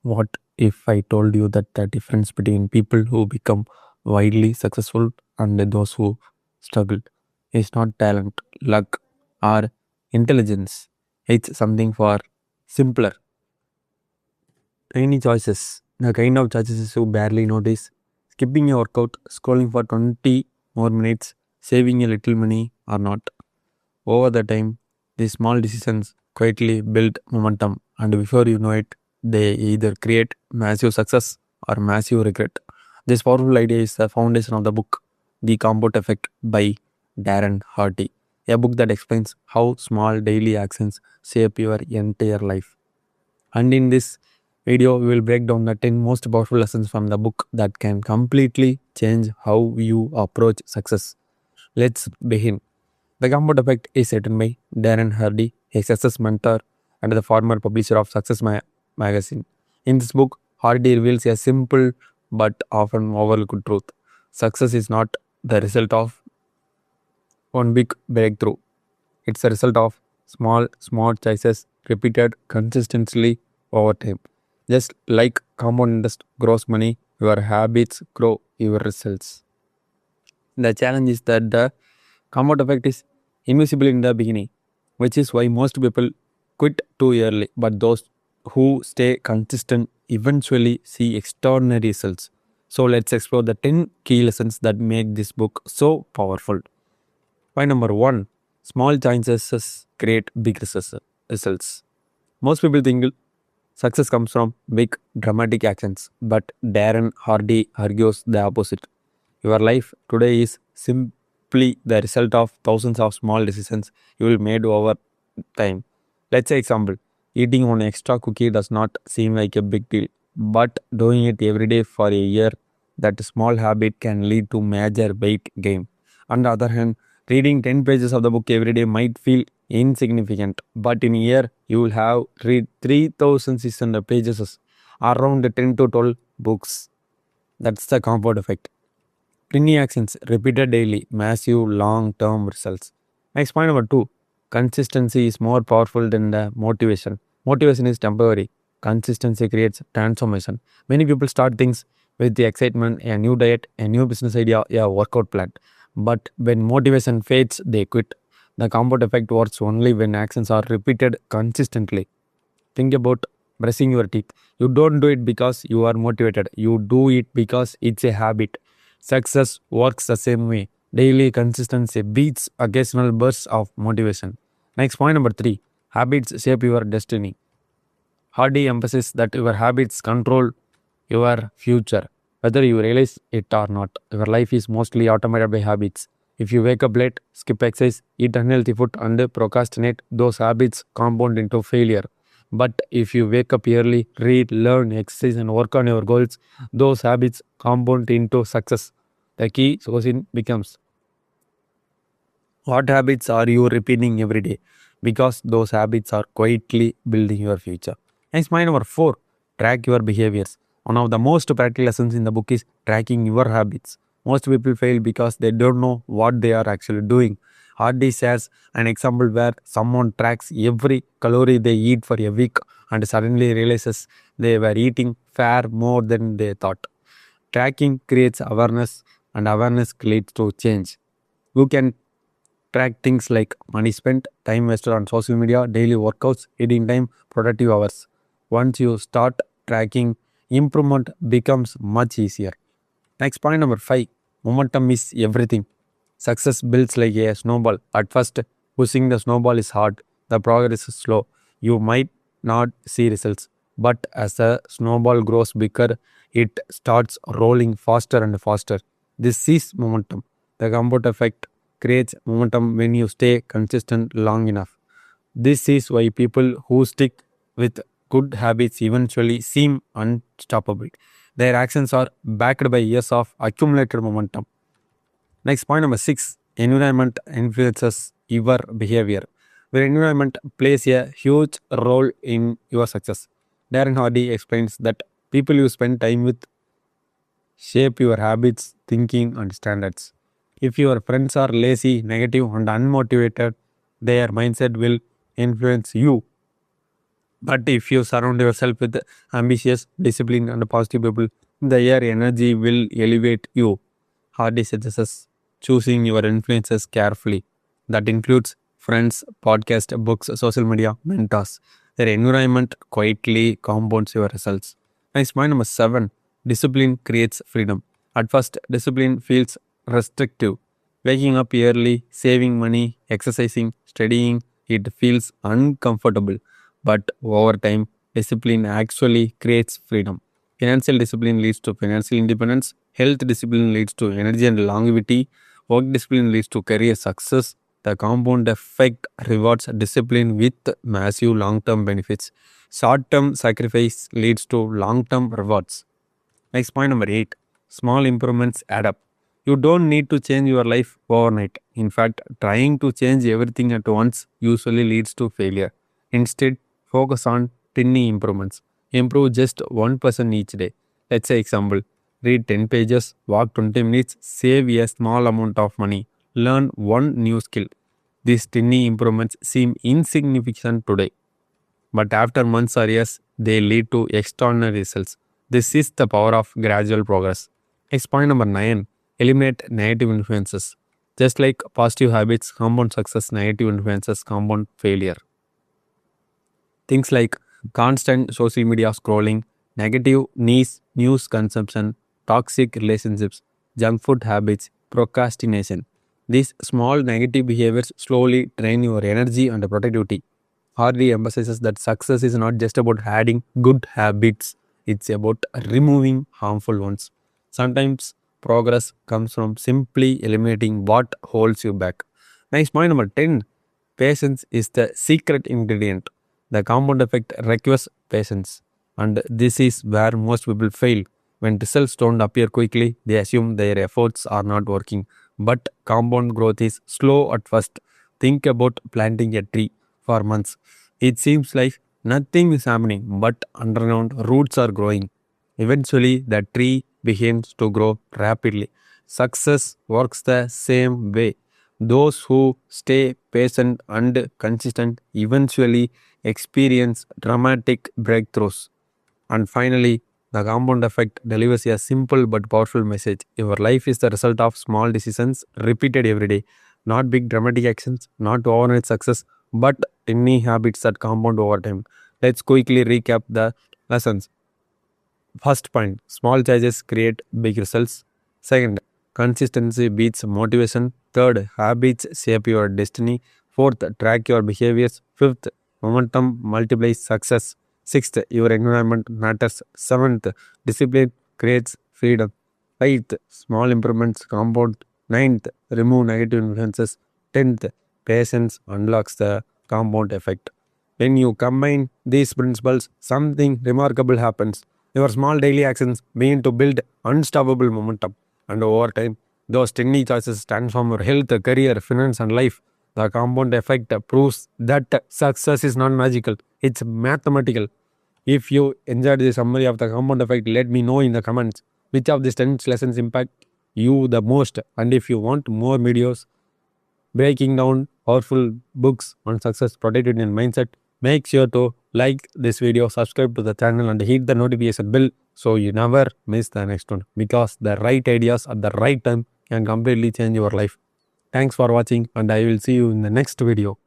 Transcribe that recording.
What if I told you that the difference between people who become widely successful and those who struggle is not talent, luck, or intelligence? It's something far simpler. Tiny choices, the kind of choices you barely notice. Skipping a workout, scrolling for 20 more minutes, saving a little money or not. Over the time, these small decisions quietly build momentum, and before you know it, they either create massive success or massive regret. This powerful idea is the foundation of the book, The Compound Effect by Darren Hardy, a book that explains how small daily actions shape your entire life. And in this video, we will break down the 10 most powerful lessons from the book that can completely change how you approach success. Let's begin. The Compound Effect is written by Darren Hardy, a success mentor and the former publisher of magazine. In this book, Hardy reveals a simple but often overlooked truth. Success is not the result of one big breakthrough. It's a result of smart choices repeated consistently over time. Just like compound interest grows money, your habits grow your results. The challenge is that the compound effect is invisible in the beginning, which is why most people quit too early. But those who stay consistent eventually see extraordinary results. So let's explore the 10 key lessons that make this book so powerful. Point number one, small chances create big results. Most people think success comes from big dramatic actions, but Darren Hardy argues the opposite. Your life today is simply the result of thousands of small decisions you will made over time. Let's say example, eating one extra cookie does not seem like a big deal, but doing it every day for a year, that small habit can lead to major weight gain. On the other hand, reading 10 pages of the book every day might feel insignificant, but in a year you will have read 3600 pages, around 10 to 12 books. That's the compound effect. Tiny actions repeated daily, massive long term results. Next point number two, consistency is more powerful than the motivation. Motivation is temporary, consistency creates transformation. Many people start things with the excitement, a new diet, a new business idea, a workout plan. But when motivation fades, they quit. The compound effect works only when actions are repeated consistently. Think about brushing your teeth. You don't do it because you are motivated. You do it because it's a habit. Success works the same way. Daily consistency beats occasional bursts of motivation. Next point number three. Habits shape your destiny. Hardy emphasizes that your habits control your future, whether you realize it or not. Your life is mostly automated by habits. If you wake up late, skip exercise, eat unhealthy food, and procrastinate, those habits compound into failure. But if you wake up early, read, learn, exercise, and work on your goals, those habits compound into success. The key question becomes, what habits are you repeating every day? Because those habits are quietly building your future. Next, point number four, track your behaviors. One of the most practical lessons in the book is tracking your habits. Most people fail because they don't know what they are actually doing. Hardy shares an example where someone tracks every calorie they eat for a week and suddenly realizes they were eating far more than they thought. Tracking creates awareness, and awareness leads to change. You can track things like money spent, time wasted on social media, daily workouts, eating time, productive hours. Once you start tracking, improvement becomes much easier. Next point number five, momentum is everything. Success builds like a snowball. At first, pushing the snowball is hard. The progress is slow. You might not see results. But as the snowball grows bigger, it starts rolling faster and faster. This is momentum. The compound effect creates momentum when you stay consistent long enough. This is why people who stick with good habits eventually seem unstoppable. Their actions are backed by years of accumulated momentum. Next, point number six, environment influences your behavior. Your environment plays a huge role in your success. Darren Hardy explains that people you spend time with shape your habits, thinking, and standards. If your friends are lazy, negative, and unmotivated, their mindset will influence you. But if you surround yourself with ambitious, disciplined, and positive people, the air energy will elevate you. Hardy suggests choosing your influences carefully. That includes friends, podcasts, books, social media, mentors. Their environment quietly compounds your results. Next, point number 7. Discipline creates freedom. At first, discipline feels restrictive. Waking up early, saving money, exercising, studying, it feels uncomfortable. But over time, discipline actually creates freedom. Financial discipline leads to financial independence. Health discipline leads to energy and longevity. Work discipline leads to career success. The compound effect rewards discipline with massive long term benefits. Short term sacrifice leads to long term rewards. Next, point number 8. Small improvements add up. You don't need to change your life overnight. In fact, trying to change everything at once usually leads to failure. Instead, focus on tiny improvements. Improve just 1% each day. Let's say example, read 10 pages, walk 20 minutes, save a small amount of money, learn one new skill. These tiny improvements seem insignificant today, but after months or years, they lead to extraordinary results. This is the power of gradual progress. Next, point number 9. Eliminate negative influences. Just like positive habits compound success, negative influences compound failure. Things like constant social media scrolling, negative news consumption, toxic relationships, junk food habits, procrastination. These small negative behaviors slowly drain your energy and productivity. Hardy emphasizes that success is not just about adding good habits, it's about removing harmful ones. Sometimes progress comes from simply eliminating what holds you back. Next, point number 10. Patience is the secret ingredient. The compound effect requires patience, and this is where most people fail. When results don't appear quickly, they assume their efforts are not working. But compound growth is slow at first. Think about planting a tree for months. It seems like nothing is happening, but underground roots are growing. Eventually, the tree begins to grow rapidly. Success works the same way. Those who stay patient and consistent eventually experience dramatic breakthroughs. And finally, the compound effect delivers a simple but powerful message. Your life is the result of small decisions repeated every day, not big dramatic actions, not overnight success, but tiny habits that compound over time. Let's quickly recap the lessons. First point, small changes create big results. Second, consistency beats motivation. Third, habits shape your destiny. Fourth, track your behaviors. Fifth, momentum multiplies success. Sixth, your environment matters. Seventh, discipline creates freedom. Eighth, small improvements compound. Ninth, remove negative influences. Tenth, patience unlocks the compound effect. When you combine these principles, something remarkable happens. Your small daily actions begin to build unstoppable momentum, and over time, those tiny choices transform your health, career, finance, and life. The compound effect proves that success is not magical, it's mathematical. If you enjoyed the summary of the compound effect, let me know in the comments which of these 10 lessons impact you the most. And if you want more videos breaking down powerful books on success, productivity, and mindset, make sure to like this video, subscribe to the channel, and hit the notification bell so you never miss the next one. Because the right ideas at the right time can completely change your life. Thanks for watching, and I will see you in the next video.